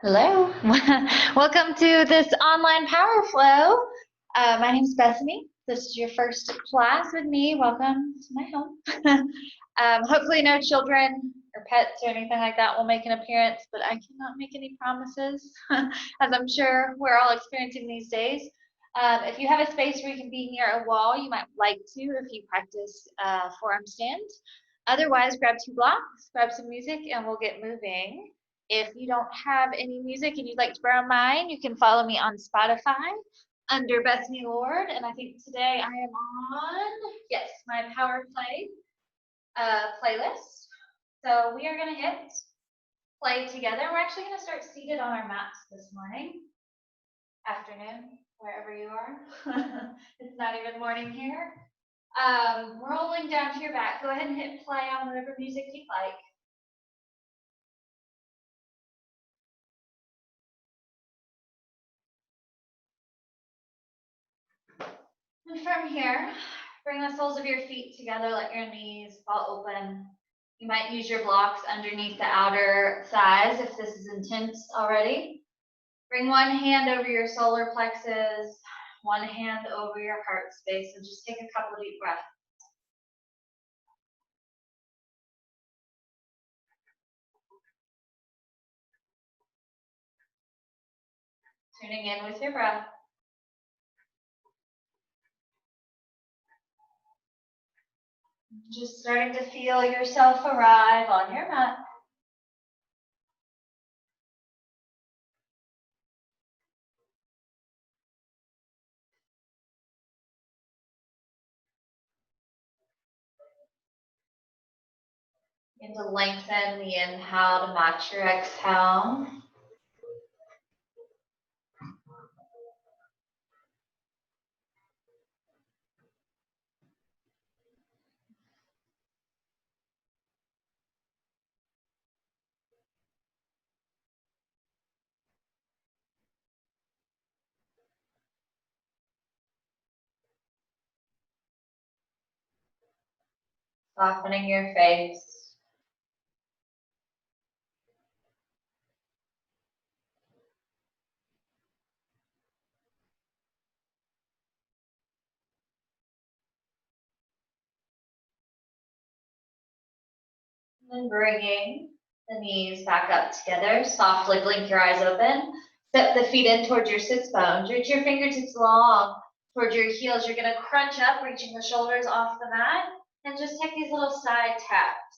Hello. Welcome to this online power flow. My name is Bethany. This is your first class with me. Welcome to my home. Hopefully no children or pets or anything like that will make an appearance, but I cannot make any promises, as I'm sure we're all experiencing these days. If you have a space where you can be near a wall, you might like to if you practice forearm stand. Otherwise, grab 2 blocks, grab some music, and we'll get moving. If you don't have any music and you'd like to borrow mine, you can follow me on Spotify under Bethany Lord. And I think today I am on, yes, my Power Play playlist. So we are going to hit play together. We're actually going to start seated on our mats this morning, afternoon, wherever you are. It's not even morning here. Rolling down to your back. Go ahead and hit play on whatever music you'd like. And from here, bring the soles of your feet together, let your knees fall open. You might use your blocks underneath the outer thighs if this is intense already. Bring one hand over your solar plexus, one hand over your heart space, and just take a couple deep breaths. Tuning in with your breath. Just starting to feel yourself arrive on your mat. Begin to lengthen the inhale to match your exhale. Softening your face. And bringing the knees back up together. Softly blink your eyes open. Step the feet in towards your sits bones. Reach your fingertips long towards your heels. You're going to crunch up, reaching the shoulders off the mat. And just take these little side taps.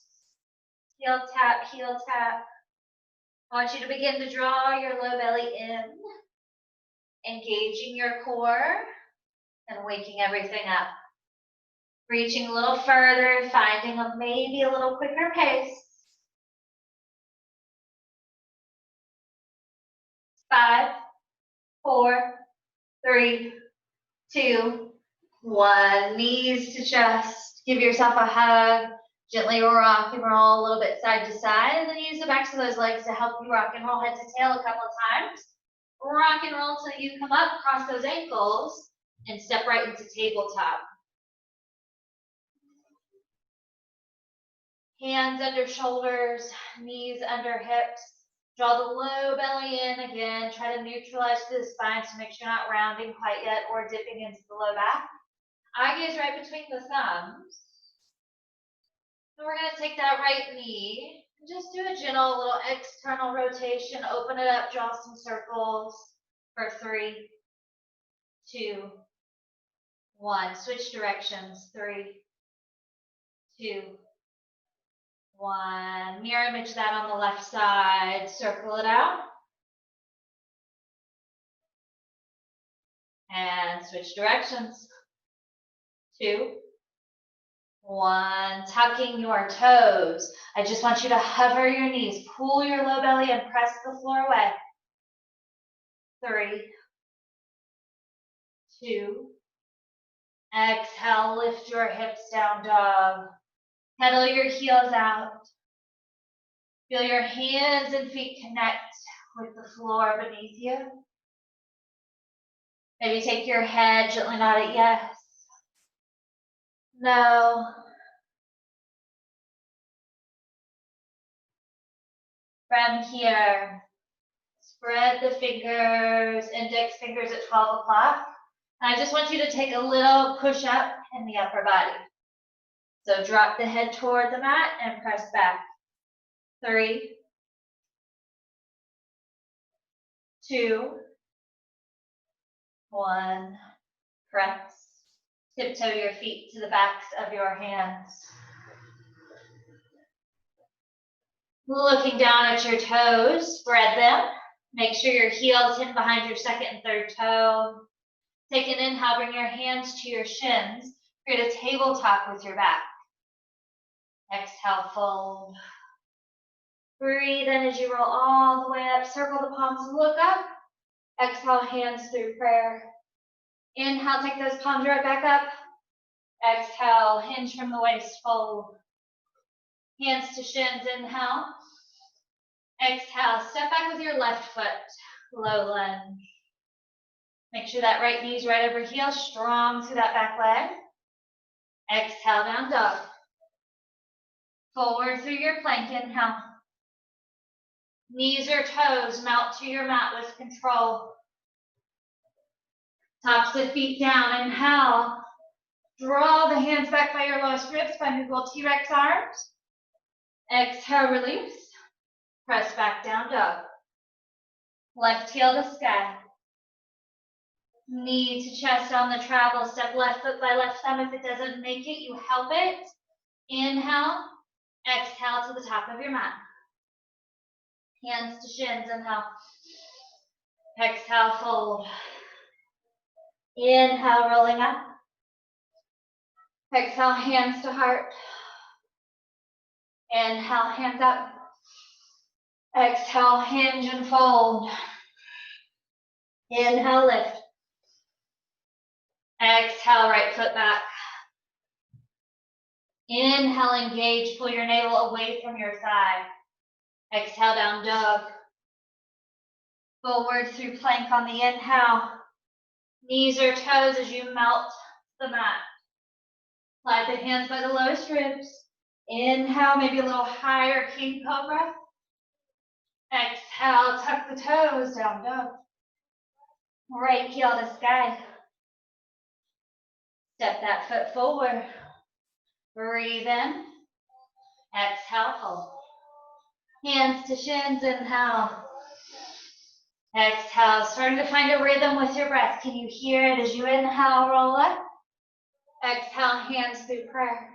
Heel tap, heel tap. I want you to begin to draw your low belly in, engaging your core and waking everything up. Reaching a little further, finding maybe a little quicker pace. 5, 4, 3, 2, 1. Knees to chest. Give yourself a hug. Gently rock and roll a little bit side to side, and then use the backs of those legs to help you rock and roll head to tail a couple of times. Rock and roll till you come up, cross those ankles, and step right into tabletop. Hands under shoulders, knees under hips. Draw the low belly in again. Try to neutralize the spine to make sure you're not rounding quite yet or dipping into the low back. Eye gaze right between the thumbs. And we're going to take that right knee and just do a gentle little external rotation. Open it up, draw some circles for 3, 2, 1. Switch directions. 3, 2, 1. Mirror image that on the left side. Circle it out. And switch directions. 2, 1. Tucking your toes. I just want you to hover your knees. Pull your low belly and press the floor away. 3, 2. Exhale, lift your hips down, dog. Pedal your heels out. Feel your hands and feet connect with the floor beneath you. Maybe take your head, gently nod it yes. No. From here, Spread the fingers, index fingers at 12 o'clock. I just want you to take a little push up in the upper body. So drop the head toward the mat and press back. 3, 2, 1. Press. Tiptoe your feet to the backs of your hands. Looking down at your toes, spread them. Make sure your heel's hidden behind your second and third toe. Take an inhale, bring your hands to your shins. Create a tabletop with your back. Exhale, fold. Breathe in as you roll all the way up. Circle the palms, look up. Exhale, hands through prayer. Inhale, take those palms right back up. Exhale, hinge from the waist, fold. Hands to shins, inhale. Exhale, step back with your left foot, low lunge. Make sure that right knee's right over heel, strong through that back leg. Exhale, down dog. Forward through your plank, inhale. Knees or toes melt to your mat with control. Tops of feet down, inhale. Draw the hands back by your lowest ribs, find your little T-Rex arms. Exhale, release. Press back down dog. Left heel to sky. Knee to chest on the travel. Step left foot by left thumb. If it doesn't make it, you help it. Inhale. Exhale to the top of your mat. Hands to shins. Inhale. Exhale, fold. Inhale, rolling up. Exhale, hands to heart. Inhale, hands up. Exhale, hinge and fold. Inhale, lift. Exhale, right foot back. Inhale, engage, pull your navel away from your thigh. Exhale, down dog. Forward through plank on the inhale. Knees or toes as you melt the mat. Slide the hands by the lowest ribs. Inhale, maybe a little higher, king cobra. Exhale, tuck the toes, down dog. Right heel to sky. Step that foot forward. Breathe in. Exhale, hold. Hands to shins, inhale. Exhale, starting to find a rhythm with your breath. Can you hear it as you inhale, roll up? Exhale, hands through prayer.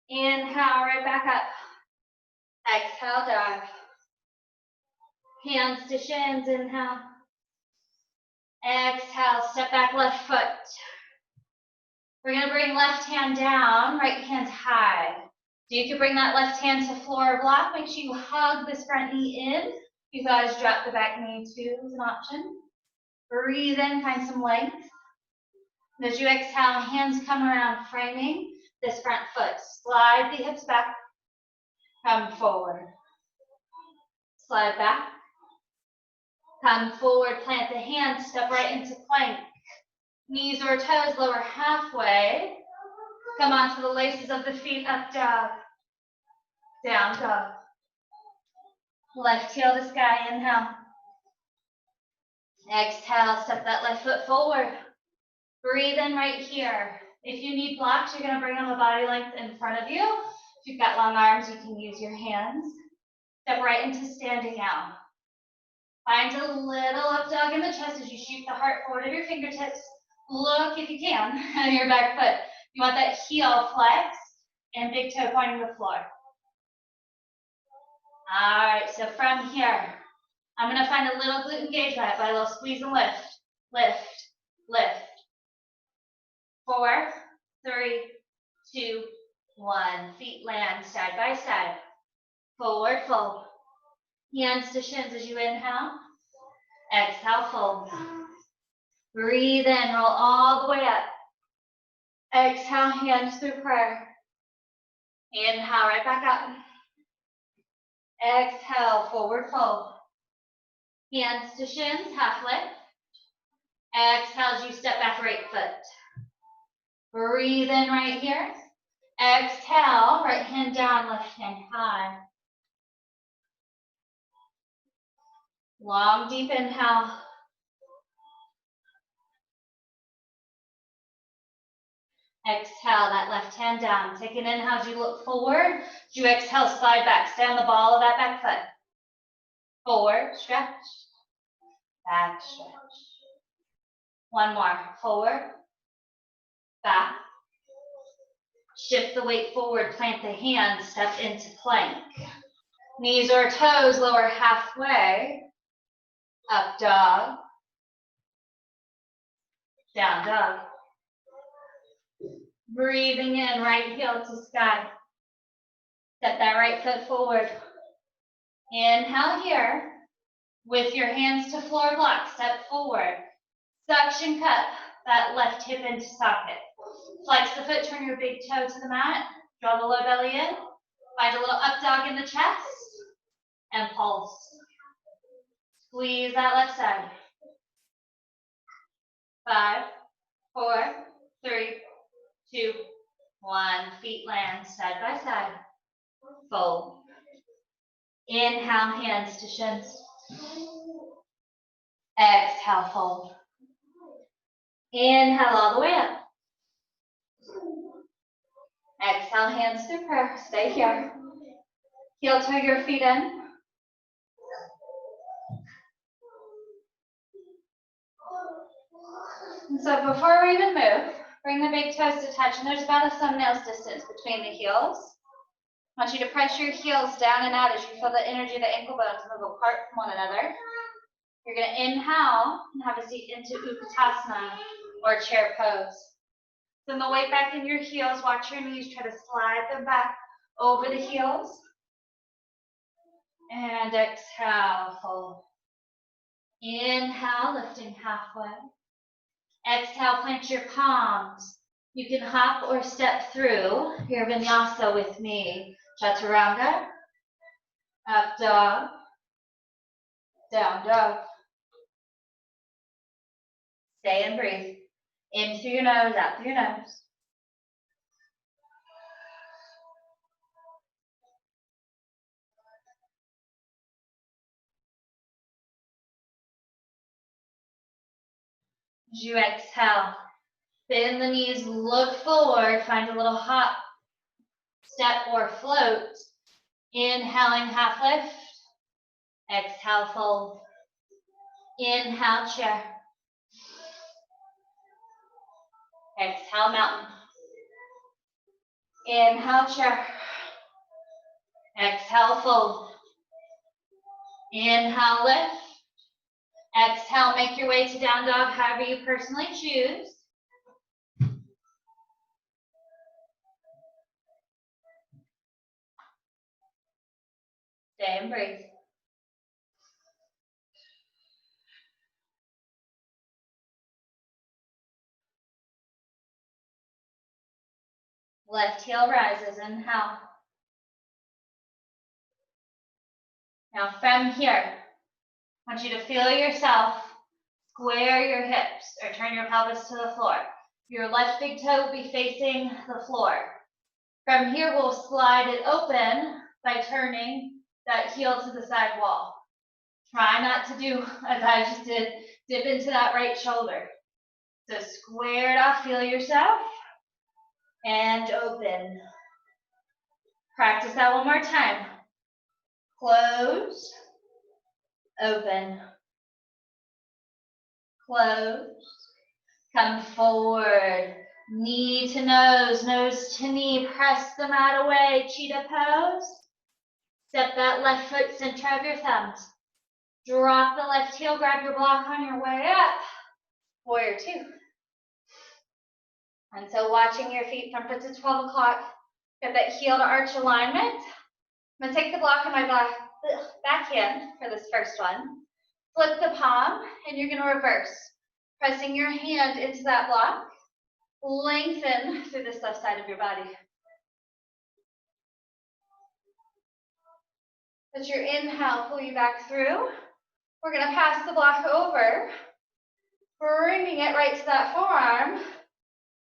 Inhale, right back up. Exhale, dive. Hands to shins, inhale. Exhale, step back, left foot. We're going to bring left hand down, right hand high. So you can bring that left hand to floor or block. Make sure you hug this front knee in. You guys drop the back knee too as an option. Breathe in, find some length. And as you exhale, hands come around, framing this front foot. Slide the hips back, come forward. Slide back, come forward, plant the hands, step right into plank. Knees or toes lower halfway. Come onto the laces of the feet, up dog, down dog. Left heel to sky, inhale. Exhale, step that left foot forward. Breathe in right here. If you need blocks, you're going to bring them a body length in front of you. If you've got long arms, you can use your hands. Step right into standing out. Find a little up dog in the chest as you shoot the heart forward of your fingertips. Look, if you can, at your back foot. You want that heel flexed and big toe pointing the floor. All right, so from here, I'm going to find a little glute engagement by a little squeeze and lift. Lift, lift. 4, 3, 2, 1. Feet land side by side. Forward fold. Hands to shins as you inhale. Exhale, fold. Breathe in, roll all the way up. Exhale, hands through prayer. Inhale, right back up. Exhale, forward fold. Hands to shins, half lift. Exhale as you step back, right foot. Breathe in right here. Exhale, right hand down, left hand high. Long, deep inhale. Exhale, that left hand down. Take an inhale as you look forward. As you exhale, slide back. Stay on the ball of that back foot. Forward, stretch. Back, stretch. One more. Forward, back. Shift the weight forward, plant the hands, step into plank. Knees or toes lower halfway. Up dog. Down dog. Breathing in, right heel to sky. Step that right foot forward. Inhale here. With your hands to floor block, step forward. Suction cup that left hip into socket. Flex the foot, turn your big toe to the mat. Draw the low belly in. Find a little up dog in the chest. And pulse. Squeeze that left side. 5, 4, 3, 2, 1. Feet land side by side. Fold. Inhale, hands to shins. Exhale, fold. Inhale all the way up. Exhale, hands to prayer. Stay here. Heel toe your feet in. And so before we even move, bring the big toes to touch, and there's about a thumbnail's distance between the heels. I want you to press your heels down and out as you feel the energy of the ankle bones move apart from one another. You're going to inhale and have a seat into Utkatasana or chair pose. Send the weight back in your heels. Watch your knees. Try to slide them back over the heels. And exhale, fold. Inhale, lifting halfway. Exhale, plant your palms. You can hop or step through your vinyasa with me. Chaturanga. Up dog. Down dog. Stay and breathe. In through your nose, out through your nose. As you exhale, bend the knees, look forward, find a little hop, step, or float. Inhaling, half lift. Exhale, fold. Inhale, chair. Exhale, mountain. Inhale, chair. Exhale, fold. Inhale, lift. Exhale, make your way to down dog, however you personally choose. Stay and breathe. Left heel rises, inhale. Now from here, I want you to feel yourself square your hips or turn your pelvis to the floor. Your left big toe will be facing the floor. From here, we'll slide it open by turning that heel to the side wall. Try not to do as I just did, dip into that right shoulder. So square it off, feel yourself, and open. Practice that one more time. Close, open, close, come forward, knee to nose, nose to knee, press the mat away, cheetah pose. Step that left foot center of your thumbs. Drop the left heel, grab your block on your way up. Warrior two. And so watching your feet from foot to 12 o'clock, get that heel to arch alignment. I'm gonna take the block in my backhand for this first one. Flip the palm, and you're gonna reverse. Pressing your hand into that block. Lengthen through this left side of your body. As your inhale, pull you back through. We're gonna pass the block over, bringing it right to that forearm.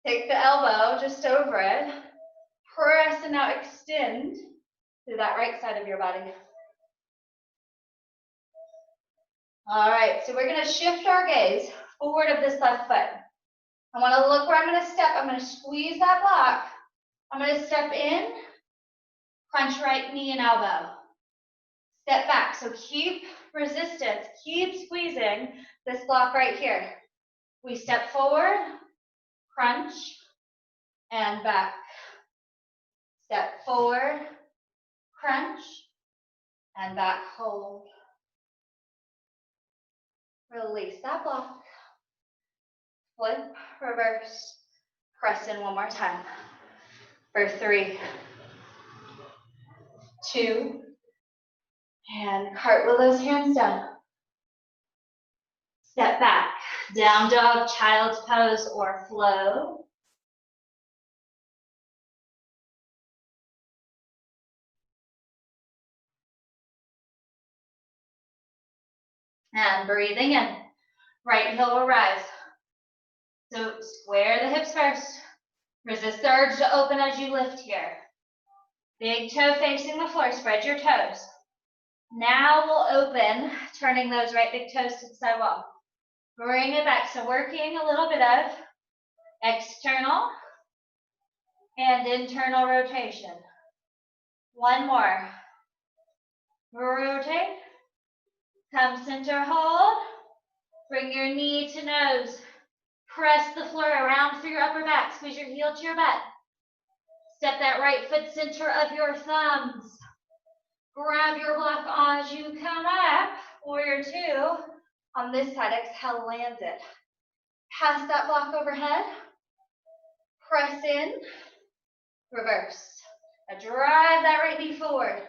Take the elbow just over it. Press and now extend through that right side of your body. All right, so we're gonna shift our gaze forward of this left foot. I wanna look where I'm gonna step. I'm gonna squeeze that block. I'm gonna step in, crunch right knee and elbow. Step back, so keep resistance, keep squeezing this block right here. We step forward, crunch, and back. Step forward, crunch, and back, hold. Release that block. Flip, reverse, press in one more time. For 3, 2, and cartwheel those hands down. Step back, down dog, child's pose, or flow. And breathing in, right heel will rise. So square the hips first. Resist the urge to open as you lift here. Big toe facing the floor, spread your toes. Now we'll open, turning those right big toes to the side wall. Bring it back, so working a little bit of external and internal rotation. One more. Rotate, come center hold, bring your knee to nose. Press the floor around through your upper back, squeeze your heel to your butt. Step that right foot center of your thumbs. Grab your block as you come up, warrior 2. On this side, exhale, land it. Pass that block overhead. Press in, reverse. Now drive that right knee forward.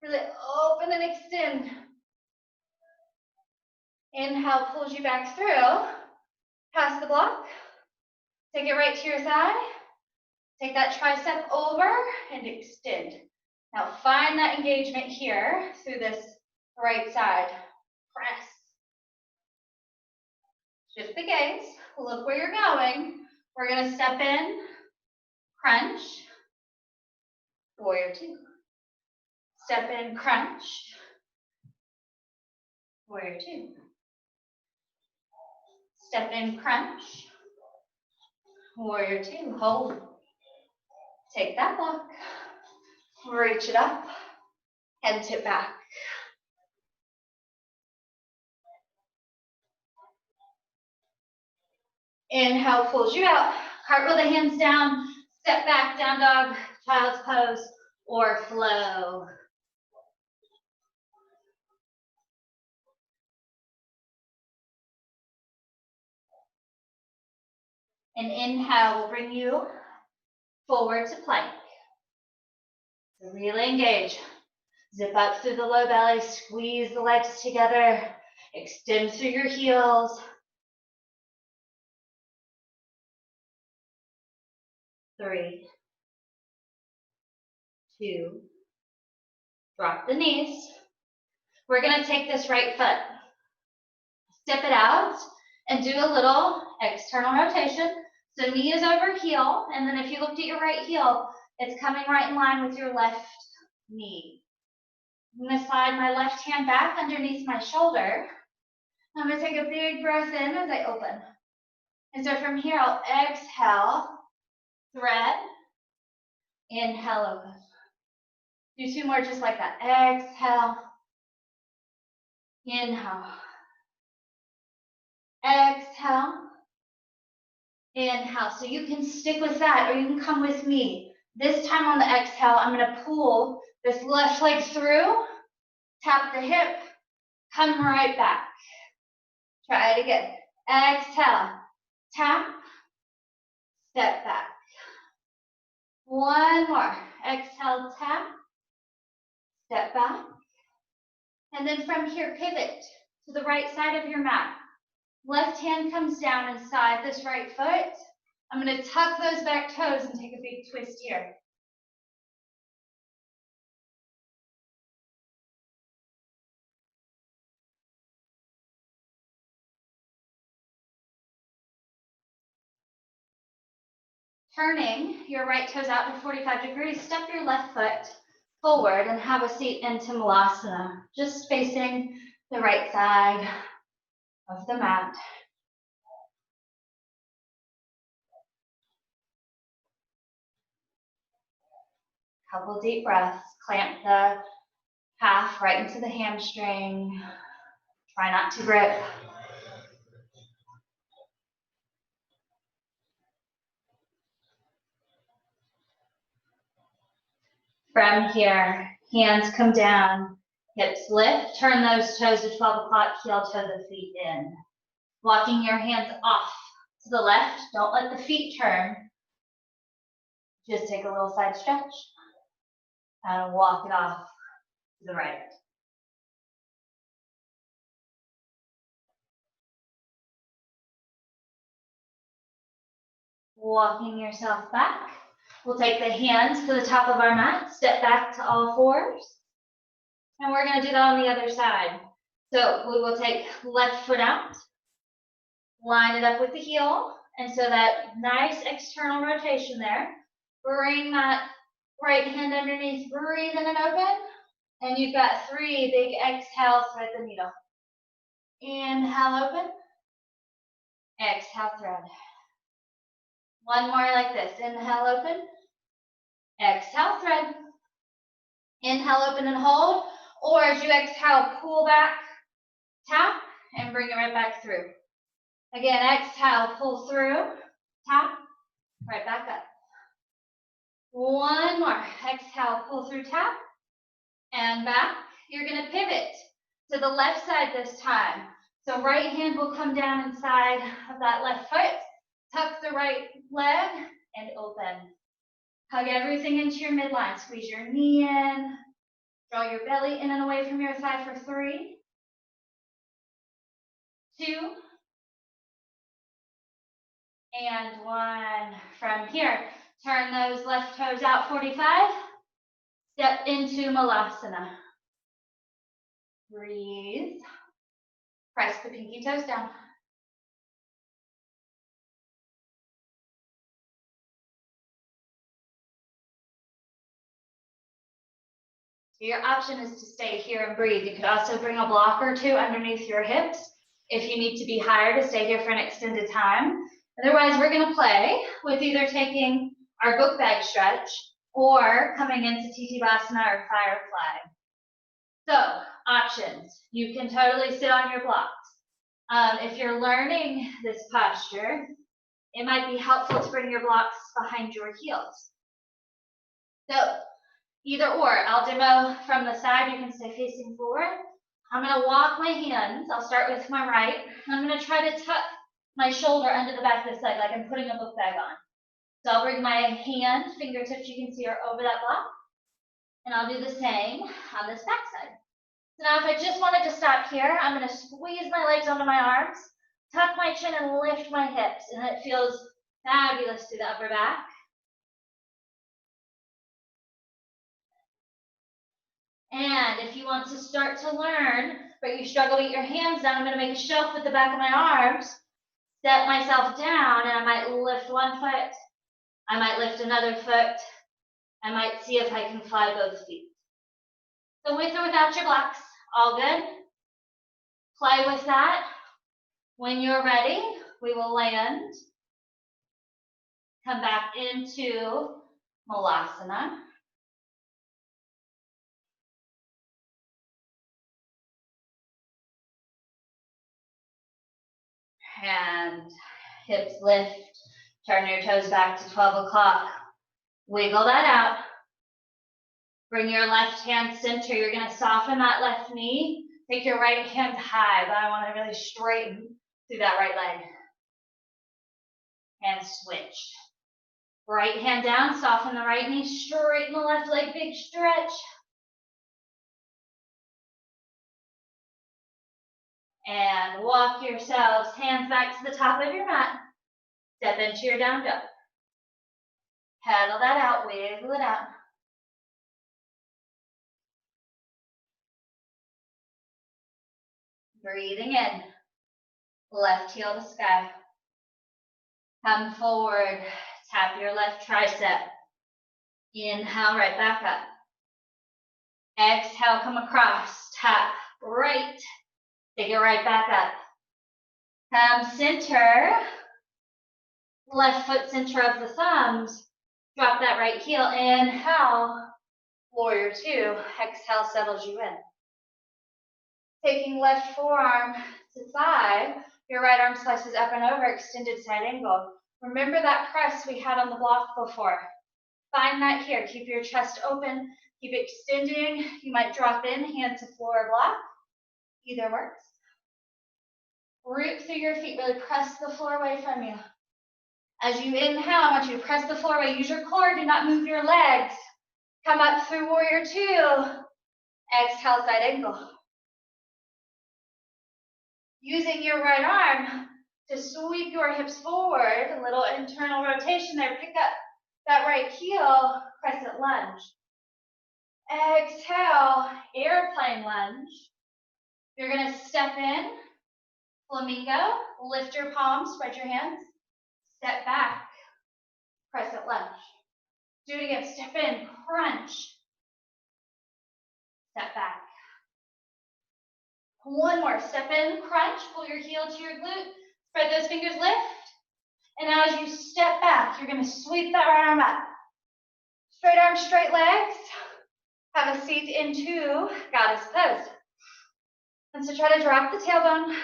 Really open and extend. Inhale pulls you back through. Pass the block. Take it right to your thigh. Take that tricep over and extend. Now find that engagement here through this right side. Press. Shift the gaze. Look where you're going. We're going to step in, crunch, warrior 2. Step in, crunch, warrior 2. Step in, crunch, warrior 2. Hold. Take that block. Reach it up and tip back. Inhale pulls you out. Cartwheel the hands down. Step back, down dog, child's pose, or flow. An inhale will bring you forward to plank. So really engage. Zip up through the low belly, squeeze the legs together, extend through your heels. 3, 2, drop the knees. We're gonna take this right foot, step it out, and do a little external rotation. So knee is over heel, and then if you looked at your right heel, it's coming right in line with your left knee. I'm gonna slide my left hand back underneath my shoulder. I'm gonna take a big breath in as I open. And so from here, I'll exhale, thread, inhale, open. Do 2 more just like that. Exhale, inhale, exhale, inhale. So you can stick with that, or you can come with me. This time on the exhale, I'm gonna pull this left leg through, tap the hip, come right back. Try it again. Exhale, tap, step back. One more. Exhale, tap, step back. And then from here, pivot to the right side of your mat. Left hand comes down inside this right foot. I'm going to tuck those back toes and take a big twist here. Turning your right toes out to 45 degrees, step your left foot forward and have a seat into Malasana, just facing the right side. of the mat. Couple deep breaths. Clamp the calf right into the hamstring. Try not to grip. From here, hands come down, hips lift, turn those toes to 12 o'clock, heel toe the feet in. Walking your hands off to the left, don't let the feet turn. Just take a little side stretch and walk it off to the right. Walking yourself back. We'll take the hands to the top of our mat, step back to all fours. And we're going to do that on the other side. So we will take left foot out, line it up with the heel, and so that nice external rotation there. Bring that right hand underneath, breathe in and open, and you've got 3 big exhales, thread the needle. Inhale, open, exhale, thread. One more like this, inhale, open, exhale, thread. Inhale, open and hold, or as you exhale, pull back, tap, and bring it right back through. Again, exhale, pull through, tap, right back up. One more, exhale, pull through, tap, and back. You're gonna pivot to the left side this time. So right hand will come down inside of that left foot, tuck the right leg, and open. Hug everything into your midline, squeeze your knee in, draw your belly in and away from your thigh for 3, 2, and 1. From here, turn those left toes out 45. Step into Malasana. Breathe. Press the pinky toes down. Your option is to stay here and breathe. You could also bring a block or 2 underneath your hips if you need to be higher to stay here for an extended time. Otherwise, we're going to play with either taking our book bag stretch or coming into Titivasana or Firefly. So, options. You can totally sit on your blocks. If you're learning this posture, it might be helpful to bring your blocks behind your heels. So, either or, I'll demo from the side. You can stay facing forward. I'm going to walk my hands. I'll start with my right. I'm going to try to tuck my shoulder under the back of this leg like I'm putting a book bag on. So I'll bring my hand, fingertips you can see are over that block. And I'll do the same on this back side. So now if I just wanted to stop here, I'm going to squeeze my legs onto my arms, tuck my chin and lift my hips. And it feels fabulous through the upper back. And if you want to start to learn, but you struggle to get your hands down, I'm going to make a shelf with the back of my arms, step myself down, and I might lift one foot, I might lift another foot, I might see if I can fly both feet. So with or without your blocks, all good? Play with that. When you're ready, we will land, come back into Malasana. And hips lift, turn your toes back to 12 o'clock. Wiggle that out. Bring your left hand center. You're going to soften that left knee. Take your right hand high, but I want to really straighten through that right leg. And switch. Right hand down, soften the right knee, straighten the left leg, big stretch. And walk yourselves, hands back to the top of your mat. Step into your down dog. Paddle that out, wiggle it out. Breathing in. Left heel to sky. Come forward, tap your left tricep. Inhale, right back up. Exhale, come across, tap right. Take it right back up. Come center. Left foot center of the thumbs. Drop that right heel. Inhale. Warrior two. Exhale, settles you in. Taking left forearm to thigh. Your right arm slices up and over, extended side angle. Remember that press we had on the block before. Find that here. Keep your chest open. Keep extending. You might drop in, hand to floor block. Either works. Root through your feet. Really press the floor away from you. As you inhale, I want you to press the floor away. Use your core. Do not move your legs. Come up through warrior two. Exhale, side angle. Using your right arm to sweep your hips forward, a little internal rotation there. Pick up that right heel, crescent lunge. Exhale, airplane lunge. You're going to step in, flamingo, lift your palms, spread your hands, step back, crescent lunge. Do it again, step in, crunch, step back. One more, step in, crunch, pull your heel to your glute, spread those fingers, lift. And as you step back, you're going to sweep that right arm up. Straight arms, straight legs. Have a seat into goddess pose. And so try to drop the tailbone.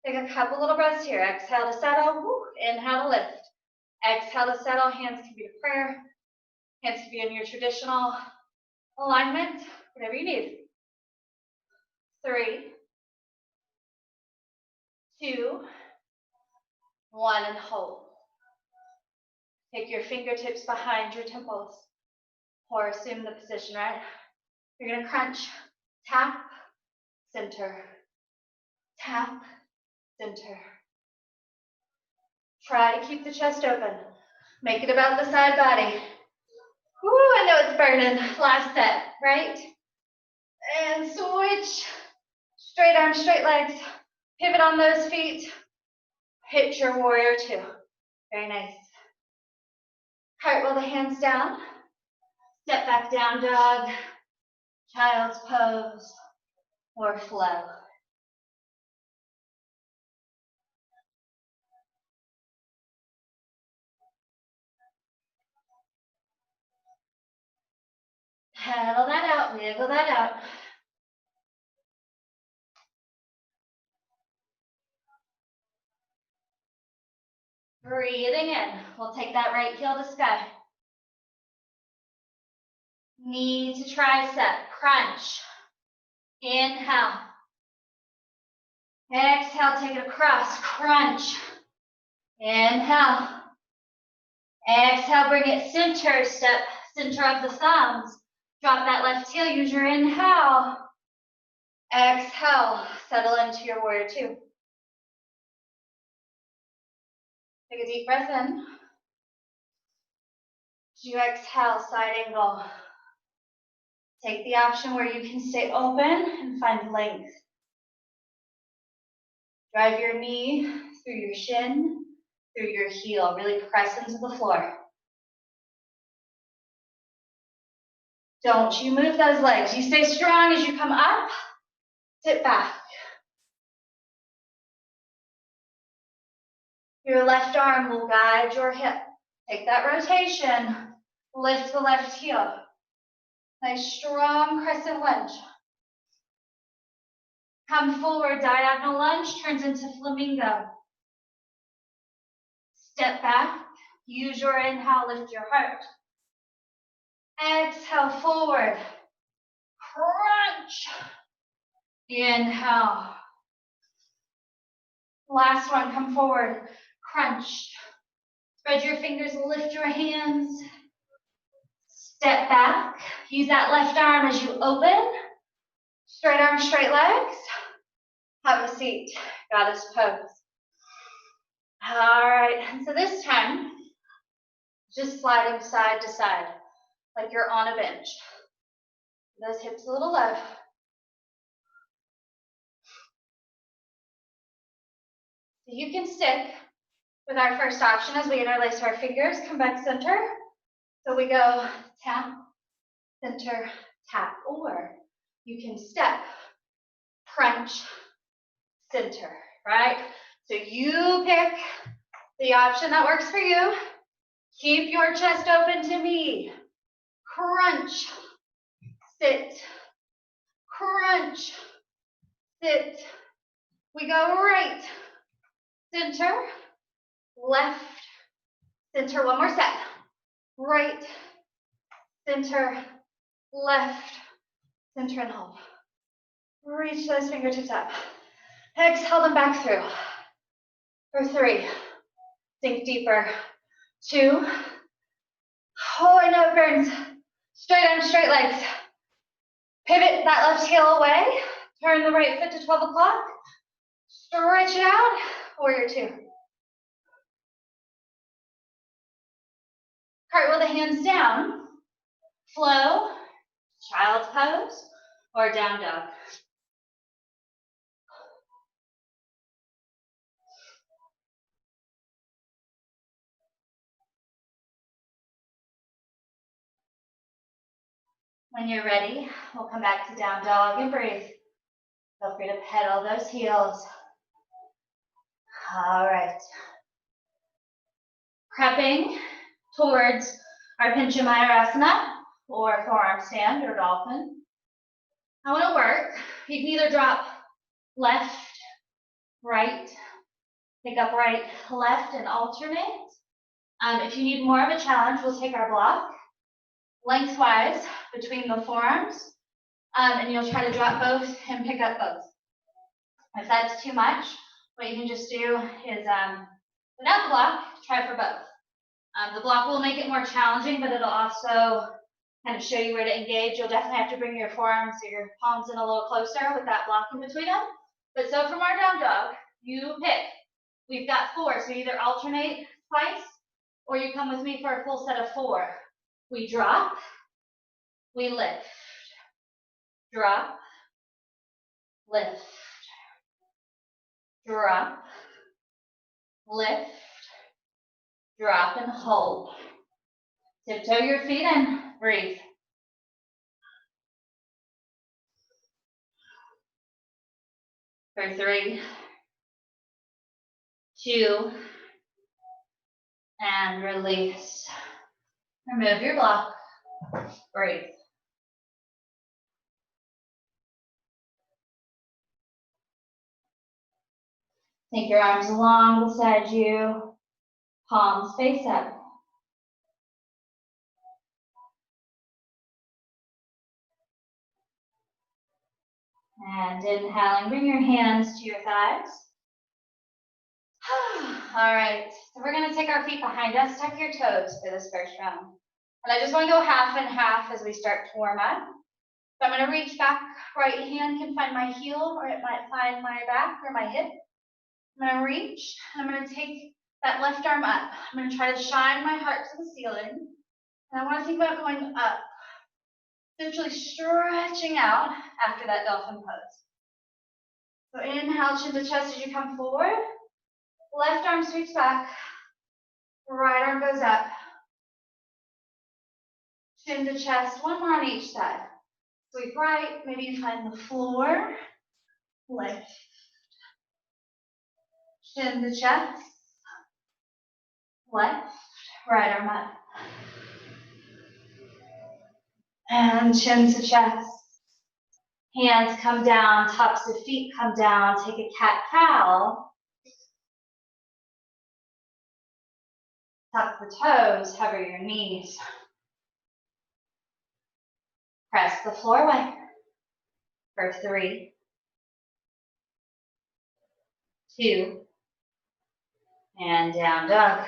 Take a couple little breaths here. Exhale to settle. Woo. Inhale to lift. Exhale to settle. Hands can be to prayer. Hands can be in your traditional alignment. Whatever you need. 3, 2, 1, and hold. Take your fingertips behind your temples. Or assume the position, right? You're going to crunch. Tap. Center. Tap. Center. Try to keep the chest open. Make it about the side body. Woo, I know it's burning. Last set, right? And switch. Straight arms, straight legs. Pivot on those feet. Hit your warrior two. Very nice. Cartwheel the hands down. Step back down dog. Child's pose. Or flow. Pedal that out, wiggle that out. Breathing in. We'll take that right heel to sky. Knee to tricep. Crunch. Inhale. Exhale, take it across. Crunch. Inhale. Exhale, bring it center. Step center of the thumbs. Drop that left heel. Use your inhale. Exhale. Settle into your warrior two. Take a deep breath in. As you exhale, side angle. Take the option where you can stay open and find length. Drive your knee through your shin, through your heel. Really press into the floor. Don't you move those legs. You stay strong as you come up. Sit back. Your left arm will guide your hip. Take that rotation. Lift the left heel. Nice strong crescent lunge. Come forward, diagonal lunge turns into flamingo. Step back, use your inhale, lift your heart. Exhale, forward. Crunch. Inhale. Last one, come forward. Crunch. Spread your fingers, lift your hands. Step back. Use that left arm as you open. Straight arms, straight legs. Have a seat. Goddess pose. All right, and so this time, just sliding side to side, like you're on a bench. Those hips a little low. So you can stick with our first option as we interlace our fingers, come back center. So we go tap, center, tap, or you can step, crunch, center. right? So you pick the option that works for you. Keep your chest open to me. Crunch, sit, crunch, sit. We go right, center, left, center. One more set. Right, center, left, center, and hold. Reach those fingertips up. Exhale them back through. For 3. Sink deeper. 2. Oh, I know it burns. Straight arms, straight legs. Pivot that left heel away. Turn the right foot to 12 o'clock. Stretch it out. Warrior 2. Cartwheel the hands down. Flow, child's pose, or down dog. When you're ready, we'll come back to down dog and breathe. Feel free to pedal those heels. All right. Prepping towards our Pinchamayurasana, or forearm stand, or dolphin. I want to work. You can either drop left, right, pick up right, left, and alternate. If you need more of a challenge, we'll take our block lengthwise between the forearms, and you'll try to drop both and pick up both. If that's too much, what you can just do is without the block, try for both. The block will make it more challenging, but it'll also kind of show you where to engage. You'll definitely have to bring your forearms or your palms in a little closer with that block in between them. But so from our down dog, you pick. We've got 4, so you either alternate twice, or you come with me for a full set of 4. We drop, we lift, drop, lift, drop, lift, drop, and hold. Tiptoe your feet in, breathe. For 3, 2, and release. Remove your block, breathe. Take your arms long beside you, palms face up. And inhaling, bring your hands to your thighs. All right, so we're gonna take our feet behind us, tuck your toes for this first round. And I just wanna go half and half as we start to warm up. So I'm gonna reach back, right hand can find my heel, or it might find my back or my hip. I'm gonna reach, and I'm gonna take that left arm up. I'm gonna try to shine my heart to the ceiling. And I wanna think about going up, essentially stretching out after that dolphin pose. So inhale, chin to chest as you come forward. Left arm sweeps back. Right arm goes up. Chin to chest. One more on each side. Sweep right. Maybe you find the floor. Lift. Chin to chest. Left. Right arm up. And chin to chest. Hands come down. Tops of feet come down. Take a cat-cow. Tuck the toes. Hover your knees. Press the floor away. For 3, 2, and down dog.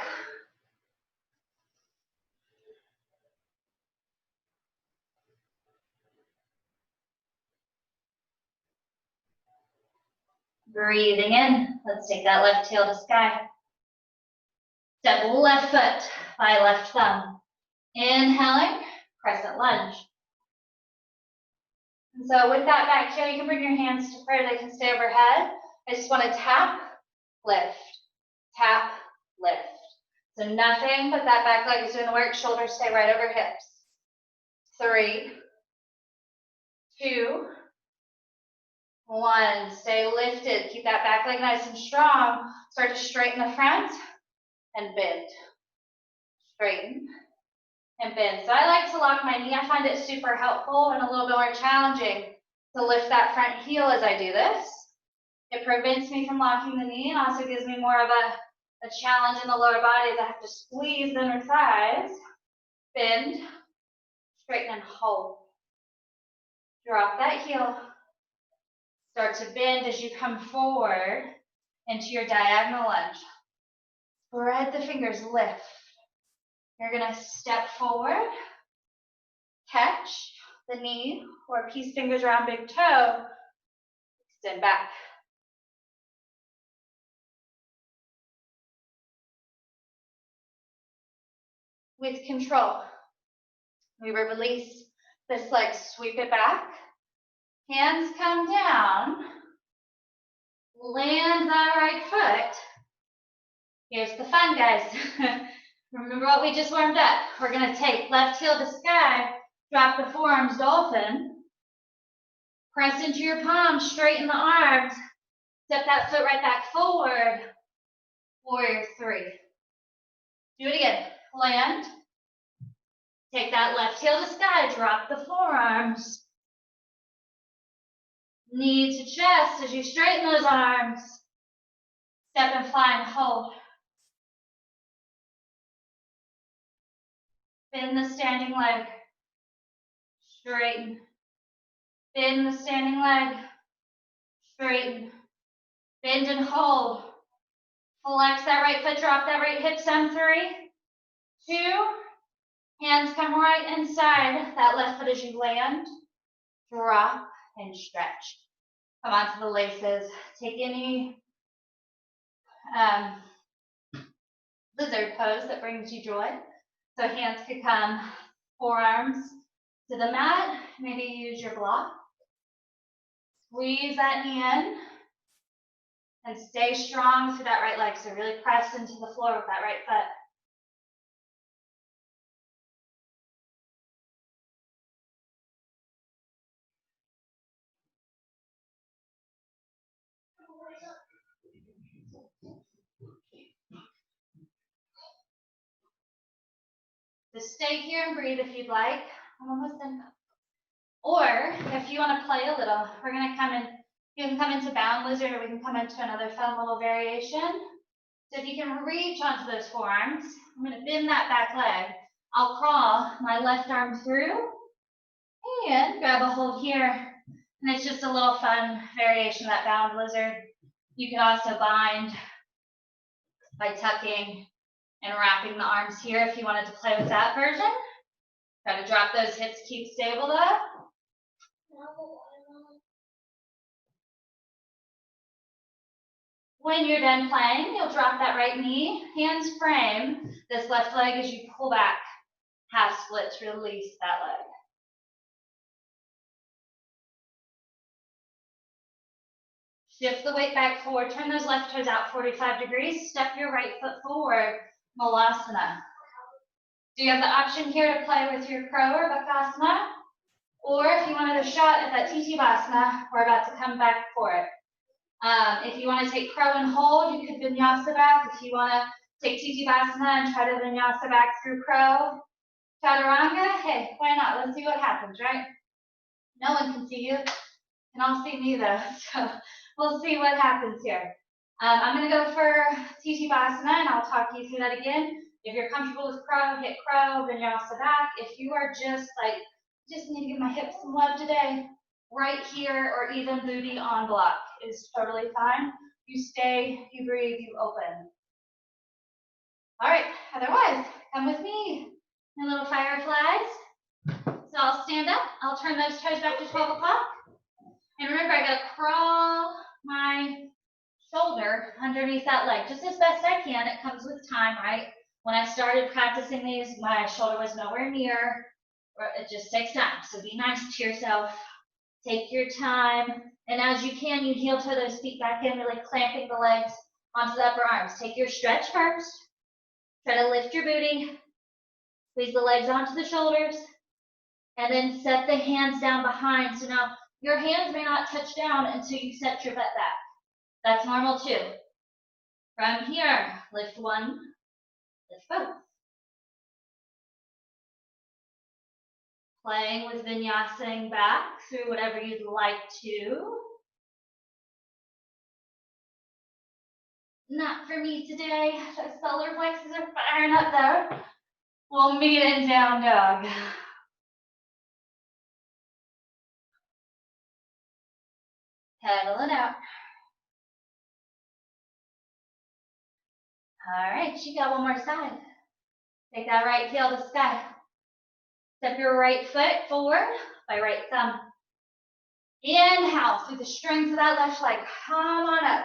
Breathing in. Let's take that left heel to sky. Step left foot by left thumb. Inhaling, crescent lunge. And so with that back heel, you can bring your hands to prayer. They can stay overhead. I just want to tap, lift, tap, lift. So nothing but that back leg is doing the work. Shoulders stay right over hips. 3, 2, 1. Stay lifted. Keep that back leg nice and strong. Start to straighten the front and bend. Straighten and bend. So I like to lock my knee. I find it super helpful and a little bit more challenging to lift that front heel as I do this. It prevents me from locking the knee and also gives me more of a challenge in the lower body as I have to squeeze the inner thighs. Bend, straighten and hold. Drop that heel. Start to bend as you come forward into your diagonal lunge. Spread the fingers, lift. You're gonna step forward, catch the knee or peace fingers around big toe, extend back. With control, we will release this leg, sweep it back. Hands come down. Land that right foot. Here's the fun, guys. Remember what we just warmed up. We're going to take left heel to sky, drop the forearms, dolphin. Press into your palms, straighten the arms. Step that foot right back forward. Warrior 3. Do it again. Land. Take that left heel to sky, drop the forearms. Knee to chest as you straighten those arms. Step and fly and hold. Bend the standing leg. Straighten. Bend the standing leg. Straighten. Bend and hold. Flex that right foot, drop that right hip down. 3, 2. Hands come right inside that left foot as you land. Drop and stretch. Come onto the laces. Take any lizard pose that brings you joy. So hands could come, forearms to the mat. Maybe use your block. Squeeze that knee in and stay strong through that right leg. So really press into the floor with that right foot. Just stay here and breathe if you'd like. I'm almost done. Or if you want to play a little, we're going to come in. You can come into bound lizard, or we can come into another fun little variation. So if you can reach onto those forearms, I'm going to bend that back leg. I'll crawl my left arm through and grab a hold here. And it's just a little fun variation of that bound lizard. You can also bind by tucking and wrapping the arms here if you wanted to play with that version. Try to drop those hips, keep stable though. When you're done playing, you'll drop that right knee, hands frame this left leg as you pull back. Half splits, release that leg. Shift the weight back forward, turn those left toes out 45 degrees, step your right foot forward, Malasana. So you have the option here to play with your crow or Bakasana, or if you wanted a shot at that Titivasana, we're about to come back for it. If you want to take crow and hold, you could vinyasa back. If you want to take Titivasana and try to vinyasa back through crow, Chaturanga, hey, why not? Let's see what happens, right? No one can see you. Can all see me though, so we'll see what happens here. I'm going to go for Titivasana, and I'll talk you through that again. If you're comfortable with crow, hit crow, vinyasa back. If you are just like, just need to give my hips some love today, right here or even booty on block is totally fine. You stay, you breathe, you open. All right, otherwise, come with me. My little fireflies. So I'll stand up, I'll turn those toes back to 12 o'clock. And remember, I gotta crawl my shoulder underneath that leg, just as best I can. It comes with time, right? When I started practicing these, my shoulder was nowhere near. It just takes time. So be nice to yourself. Take your time. And as you can, you heel toe those feet back in, really clamping the legs onto the upper arms. Take your stretch first. Try to lift your booty. Squeeze the legs onto the shoulders. And then set the hands down behind. So now Your hands may not touch down until you set your butt back. That's normal too. From here, lift one, lift both. Playing with vinyasing back through whatever you'd like to. Not for me today. Those solar plexus are firing up there. We'll meet in down dog. Pedal it out. All right, you got one more side. Take that right heel to sky. Step your right foot forward by right thumb. Inhale through the strength of that left leg. Come on up.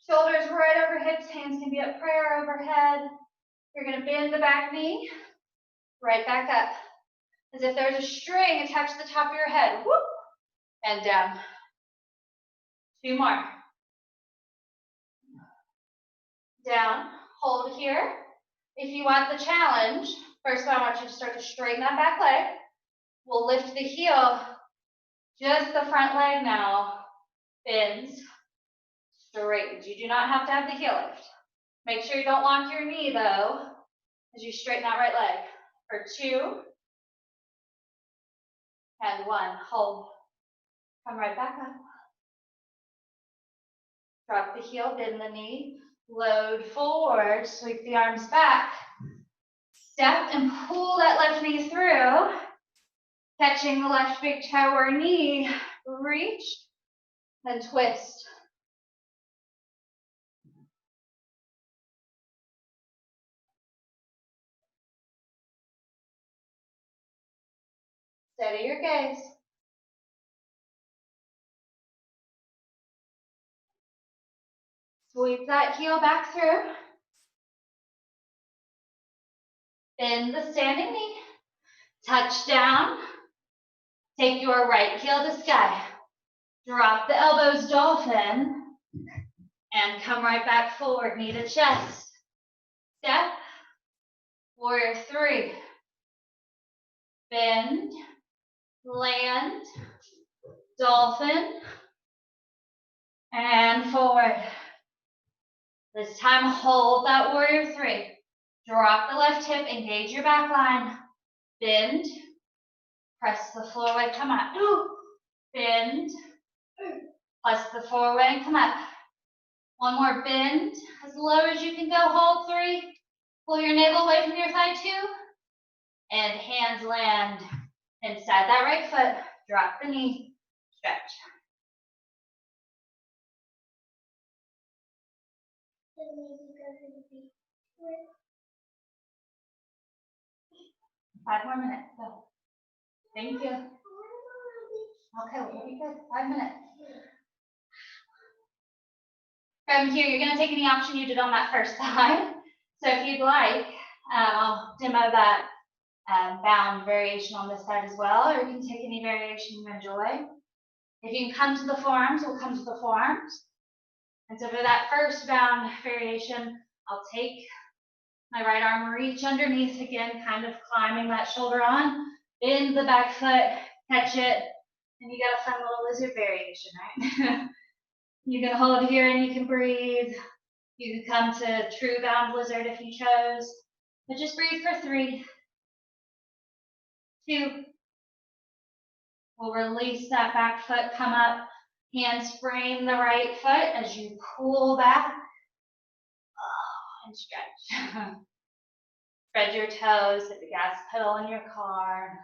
Shoulders right over hips, hands can be at prayer overhead. You're going to bend the back knee, right back up. As if there's a string attached to the top of your head. Whoop, and down. Two more. Down, hold here. If you want the challenge, first I want you to start to straighten that back leg. We'll lift the heel, just the front leg now, bends, straightens. You do not have to have the heel lift. Make sure you don't lock your knee though, as you straighten that right leg. For 2, and 1, hold. Come right back up. Drop the heel, bend the knee, load forward, sweep the arms back. Step and pull that left knee through, catching the left big toe or knee, reach, and twist. Steady your gaze. Sweep that heel back through. Bend the standing knee. Touch down. Take your right heel to sky. Drop the elbows, dolphin. And come right back forward, knee to chest. Step. Warrior 3. Bend. Land. Dolphin. And forward. This time, hold that warrior 3. Drop the left hip, engage your back line. Bend. Press the floor away, come up. Bend. Press the floor away and come up. One more bend, as low as you can go, hold 3. Pull your navel away from your thigh 2. And hands land inside that right foot. Drop the knee, stretch. Five more minutes, go. Thank you. Okay, we'll be good. 5 minutes. From here, you're going to take any option you did on that first side. So if you'd like, I'll demo that bound variation on this side as well, or you can take any variation you enjoy. If you can come to the forearms, we'll come to the forearms. And so for that first bound variation, I'll take my right arm, reach underneath again, kind of climbing that shoulder on, bend the back foot, catch it, and you got a fun little lizard variation, right? You can hold here and you can breathe. You can come to true bound lizard if you chose, but just breathe for 3, 2. We'll release that back foot, come up, hands frame the right foot as you pull back, and stretch. Spread your toes, hit the gas pedal in your car.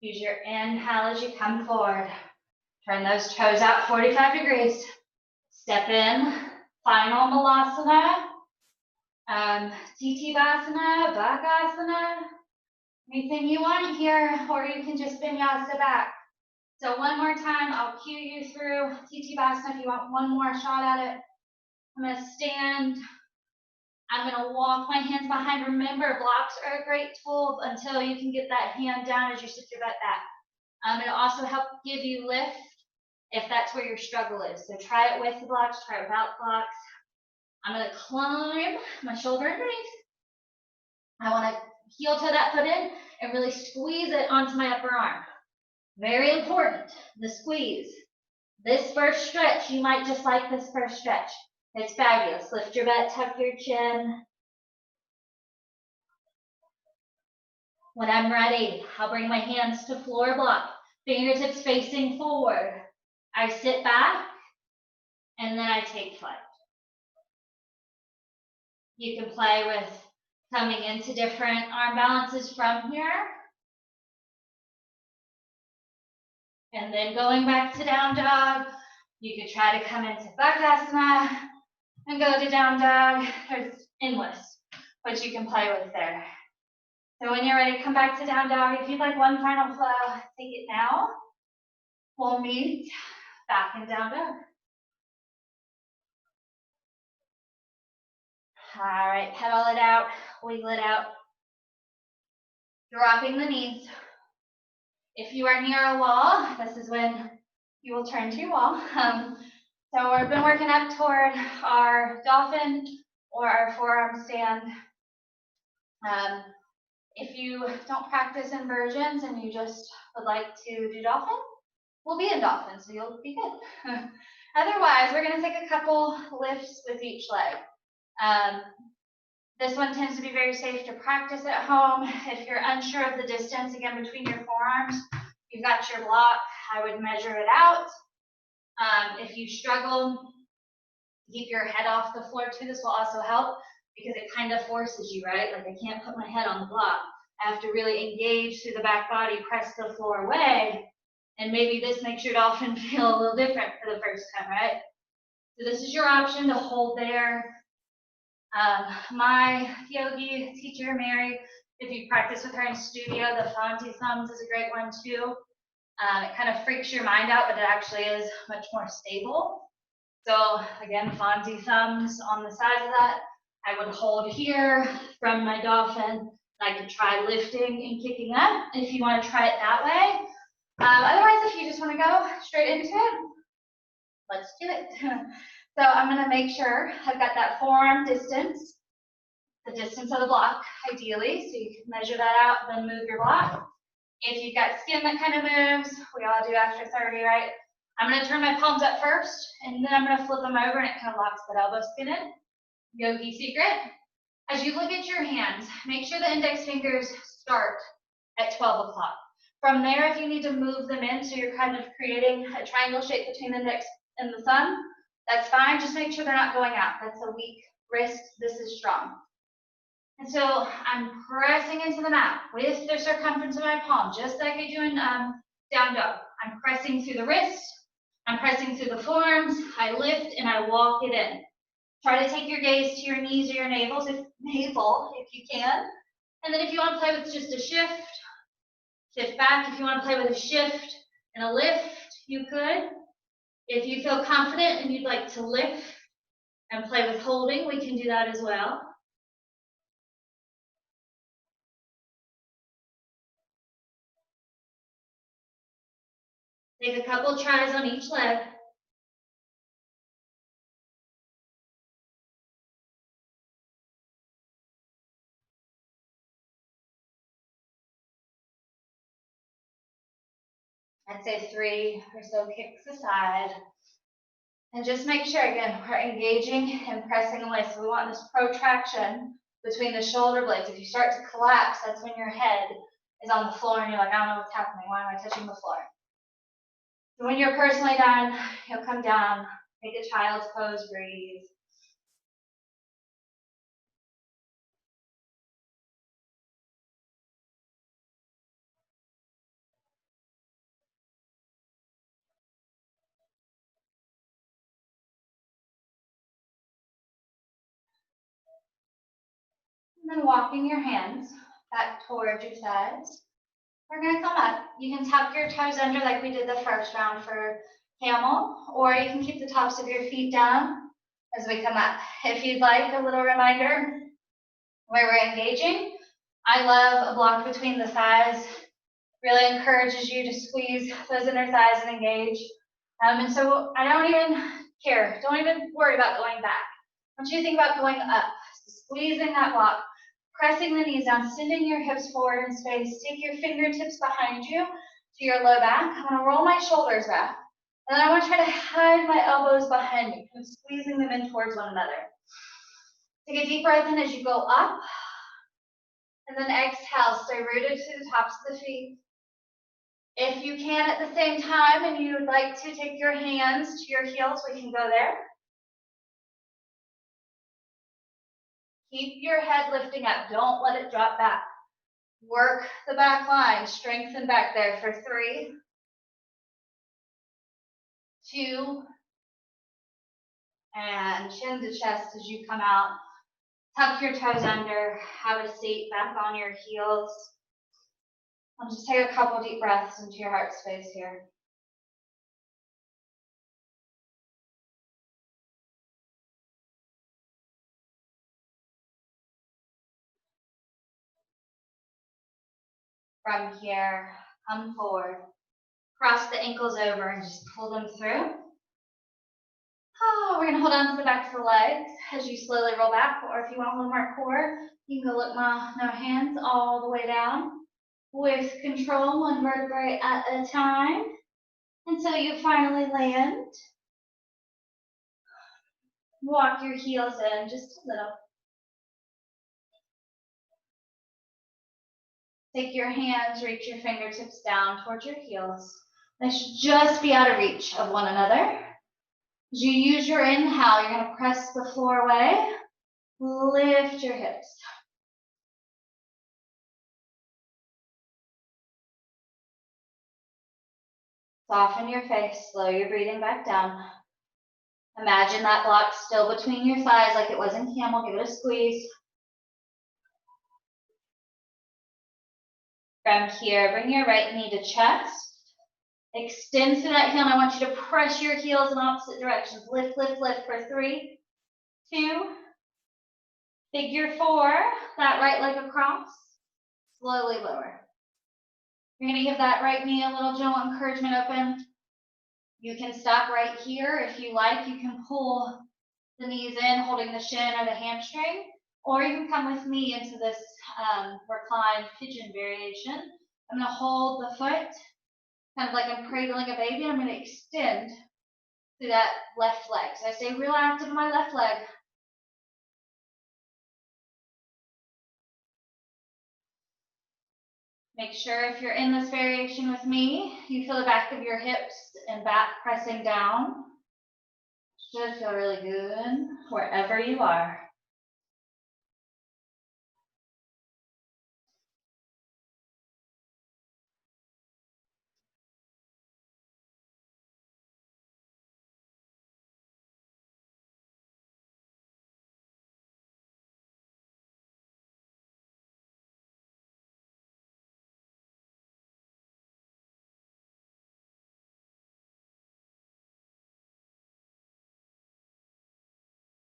Use your inhale as you come forward. Turn those toes out 45 degrees. Step in, final malasana, Titivasana, Bakasana, anything you want here, or you can just vinyasa back. So one more time, I'll cue you through Titivasana if you want one more shot at it. I'm going to stand. I'm going to walk my hands behind. Remember, blocks are a great tool until you can get that hand down as you sit your butt back. It'll also help give you lift if that's where your struggle is. So try it with the blocks, try it without blocks. I'm going to climb my shoulder underneath. I want to heel toe that foot in and really squeeze it onto my upper arm. Very important, the squeeze. This first stretch, you might just like this first stretch. It's fabulous. Lift your butt, tuck your chin. When I'm ready, I'll bring my hands to floor block, fingertips facing forward. I sit back, and then I take flight. You can play with coming into different arm balances from here. And then going back to down dog. You could try to come into Bakasana and go to down dog. There's endless what you can play with there. So when you're ready, come back to down dog. If you'd like one final flow, take it now. We'll meet back in down dog. All right, pedal it out, wiggle it out. Dropping the knees. If you are near a wall, this is when you will turn to your wall. So we've been working up toward our dolphin or our forearm stand. If you don't practice inversions and you just would like to do dolphin, we'll be in dolphin, so you'll be good. Otherwise, we're going to take a couple lifts with each leg. This one tends to be very safe to practice at home. If you're unsure of the distance, again, between your forearms, you've got your block, I would measure it out. If you struggle, keep your head off the floor too. This will also help because it kind of forces you, right? Like I can't put my head on the block. I have to really engage through the back body, press the floor away. And maybe this makes your dolphin feel a little different for the first time, right? So this is your option to hold there. My yogi teacher, Mary, if you practice with her in studio, the Fonzie thumbs is a great one too. It kind of freaks your mind out, but it actually is much more stable. So again, Fonzie thumbs on the side of that. I would hold here from my dolphin. I could try lifting and kicking up if you want to try it that way. Otherwise, if you just want to go straight into it, let's do it. So I'm going to make sure I've got that forearm distance, the distance of the block, ideally. So you can measure that out, then move your block. If you've got skin that kind of moves, we all do after 30, right? I'm going to turn my palms up first, and then I'm going to flip them over, and it kind of locks that elbow skin in. Yogi secret. As you look at your hands, make sure the index fingers start at 12 o'clock. From there, if you need to move them in, so you're kind of creating a triangle shape between the index and the thumb, that's fine. Just make sure they're not going out. That's a weak wrist. This is strong. And so I'm pressing into the mat with the circumference of my palm, just like I do in down dog. I'm pressing through the wrist. I'm pressing through the forearms. I lift and I walk it in. Try to take your gaze to your knees or your navel if you can. And then if you want to play with just a shift back. If you want to play with a shift and a lift, you could. If you feel confident and you'd like to lift and play with holding, we can do that as well. Take a couple tries on each leg. I'd say 3 or so kicks aside. And just make sure, again, we're engaging and pressing away. So we want this protraction between the shoulder blades. If you start to collapse, that's when your head is on the floor and you're like, I don't know what's happening. Why am I touching the floor? So when you're personally done, you'll come down, take a child's pose, breathe. And then walking your hands back towards your sides. We're going to come up. You can tuck your toes under like we did the first round for camel, or you can keep the tops of your feet down as we come up. If you'd like a little reminder where we're engaging, I love a block between the thighs. Really encourages you to squeeze those inner thighs and engage. And so I don't even care. Don't even worry about going back. I want you to think about going up, squeezing that block, pressing the knees down, sending your hips forward in space. Take your fingertips behind you to your low back. I'm going to roll my shoulders back. And then I want to try to hide my elbows behind me, kind of squeezing them in towards one another. Take a deep breath in as you go up. And then exhale, stay rooted to the tops of the feet. If you can at the same time and you would like to take your hands to your heels, we can go there. Keep your head lifting up. Don't let it drop back. Work the back line. Strengthen back there for 3, 2, and chin to chest as you come out. Tuck your toes under. Have a seat back on your heels. I'll just take a couple deep breaths into your heart space here. From here, come forward. Cross the ankles over and just pull them through. Oh, we're gonna hold on to the backs of the legs as you slowly roll back, or if you want a little more core, you can go look no hands all the way down with control, one vertebrae at a time, until you finally land. Walk your heels in just a little. Take your hands, reach your fingertips down towards your heels. They should just be out of reach of one another. As you use your inhale, you're going to press the floor away. Lift your hips. Soften your face, slow your breathing back down. Imagine that block still between your thighs like it was in camel. Give it a squeeze. From here, bring your right knee to chest. Extend through that heel, and I want you to press your heels in opposite directions. Lift, lift, lift for 3, 2, figure 4, that right leg across. Slowly lower. You're going to give that right knee a little gentle encouragement open. You can stop right here if you like. You can pull the knees in, holding the shin or the hamstring, or you can come with me into this reclined pigeon variation. I'm going to hold the foot, kind of like I'm cradling a baby. I'm going to extend through that left leg. So I stay real active in my left leg. Make sure if you're in this variation with me, you feel the back of your hips and back pressing down. Should feel really good wherever you are.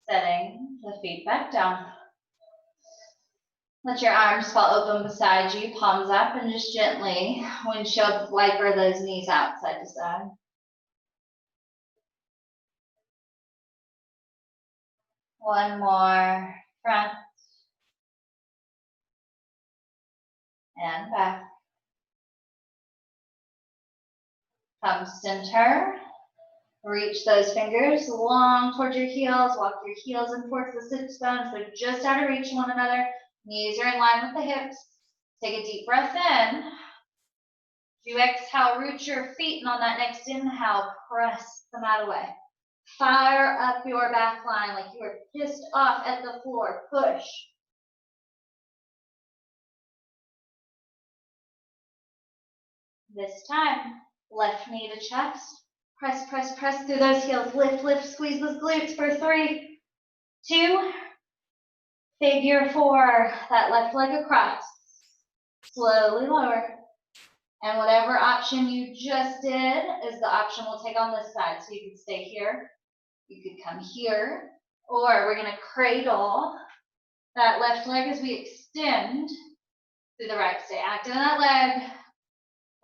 Setting the feet back down. Let your arms fall open beside you, palms up, and just gently windshield wiper those knees out side to side. One more, front and back. Come center. Reach those fingers long towards your heels. Walk your heels in towards the sit bones. They're just out of reach of one another. Knees are in line with the hips. Take a deep breath in. As you exhale, root your feet, and on that next inhale, press the mat away. Fire up your back line like you are pissed off at the floor. Push. This time, left knee to chest. Press, press, press through those heels. Lift, lift, squeeze those glutes for 3, 2, figure 4. That left leg across. Slowly lower. And whatever option you just did is the option we'll take on this side. So you can stay here. You could come here. Or we're going to cradle that left leg as we extend through the right. Stay active in that leg.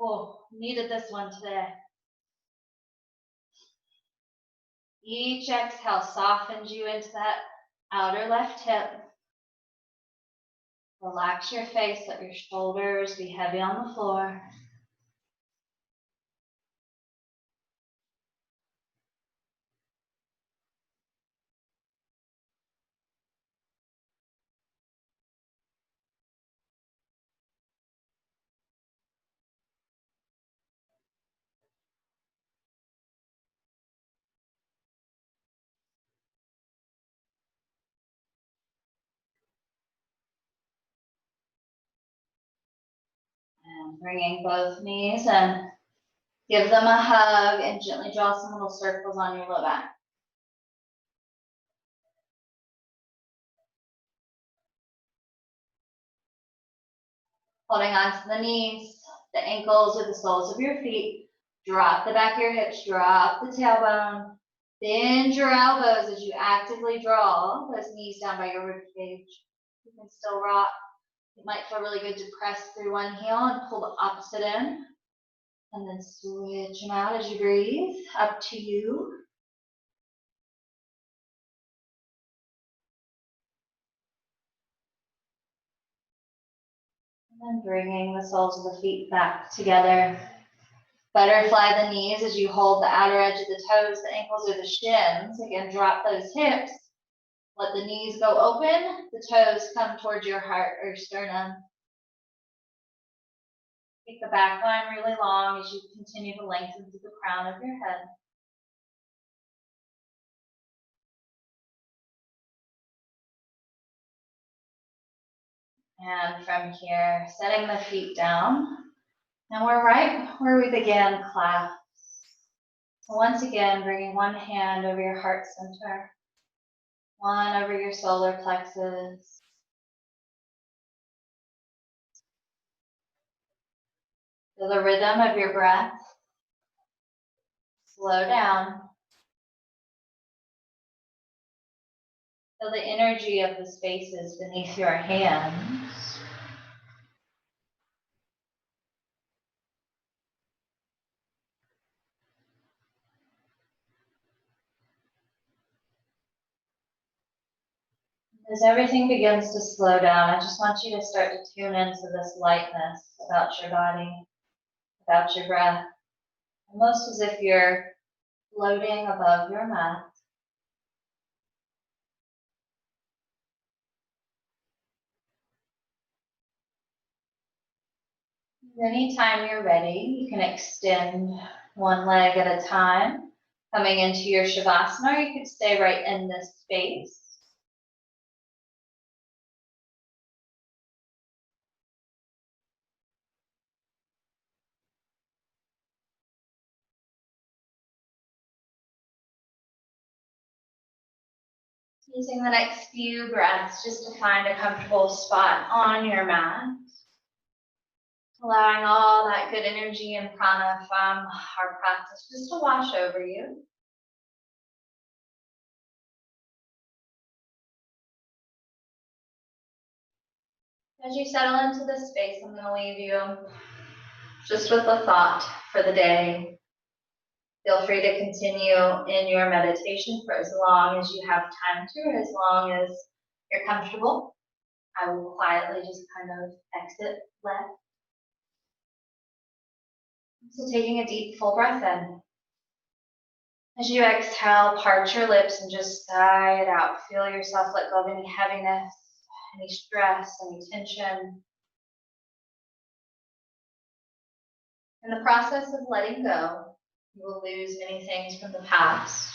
Oh, needed this one today. Each exhale softens you into that outer left hip. Relax your face, let your shoulders be heavy on the floor. And bringing both knees and give them a hug and gently draw some little circles on your low back. Holding onto the knees, the ankles, or the soles of your feet. Drop the back of your hips, drop the tailbone. Bend your elbows as you actively draw those knees down by your rib cage. You can still rock. It might feel really good to press through one heel and pull the opposite in. And then switch them out as you breathe. Up to you. And then bringing the soles of the feet back together. Butterfly the knees as you hold the outer edge of the toes, the ankles, or the shins. Again, drop those hips. Let the knees go open. The toes come towards your heart or sternum. Keep the back line really long as you continue to lengthen through the crown of your head. And from here, setting the feet down. And we're right where we began class. So once again, bringing one hand over your heart center, one over your solar plexus. Feel the rhythm of your breath. Slow down. Feel the energy of the spaces beneath your hands. As everything begins to slow down, I just want you to start to tune into this lightness about your body, about your breath, almost as if you're floating above your mat. Anytime you're ready, you can extend one leg at a time, coming into your Shavasana, or you could stay right in this space. Using the next few breaths just to find a comfortable spot on your mat. Allowing all that good energy and prana from our practice just to wash over you. As you settle into this space, I'm going to leave you just with a thought for the day. Feel free to continue in your meditation for as long as you have time to, or as long as you're comfortable. I will quietly just kind of exit left. So taking a deep, full breath in. As you exhale, part your lips and just sigh it out. Feel yourself let go of any heaviness, any stress, any tension. In the process of letting go, you will lose many things from the past,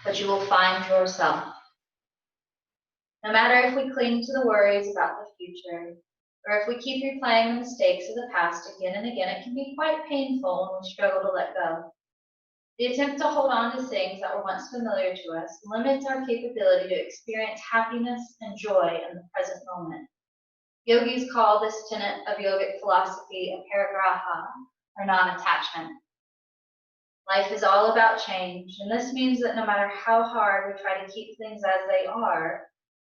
but you will find yourself. No matter if we cling to the worries about the future, or if we keep replaying the mistakes of the past again and again, it can be quite painful when we struggle to let go. The attempt to hold on to things that were once familiar to us limits our capability to experience happiness and joy in the present moment. Yogis call this tenet of yogic philosophy a parigraha, or non-attachment. Life is all about change, and this means that no matter how hard we try to keep things as they are,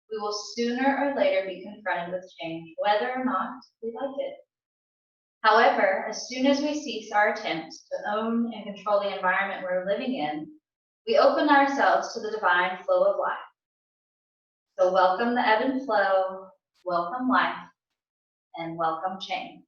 we will sooner or later be confronted with change, whether or not we like it. However, as soon as we cease our attempts to own and control the environment we're living in, We open ourselves to the divine flow of life. So welcome the ebb and flow, welcome life, and welcome change.